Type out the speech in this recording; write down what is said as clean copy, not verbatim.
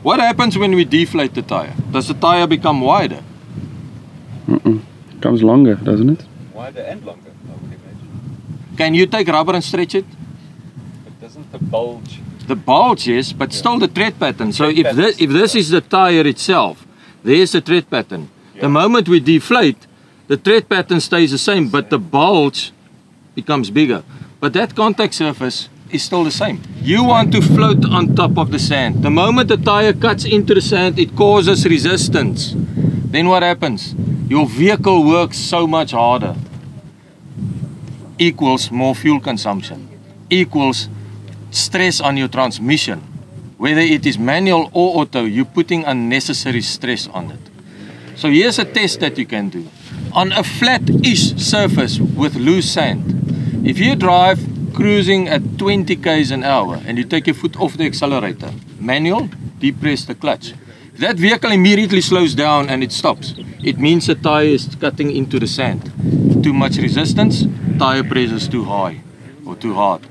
What happens when we deflate the tire? Does the tire become wider? Becomes longer, doesn't it? Wider and longer, I would imagine. Can you take rubber and stretch it? But doesn't the bulge... The bulge, yes, but still the tread pattern. So if this is the tire itself, there's the tread pattern. The moment we deflate, the tread pattern stays the same, but the bulge becomes bigger. But that contact surface is still the same. You want to float on top of the sand. The moment the tire cuts into the sand, it causes resistance. Then what happens? Your vehicle works so much harder. Equals more fuel consumption. Equals stress on your transmission. Whether it is manual or auto, you're putting unnecessary stress on it. So here's a test that you can do. On a flat-ish surface with loose sand, if you drive cruising at 20 km an hour and you take your foot off the accelerator, manual, depress the clutch. If that vehicle immediately slows down and it stops, it means the tire is cutting into the sand. Too much resistance, tire pressure is too high or too hard.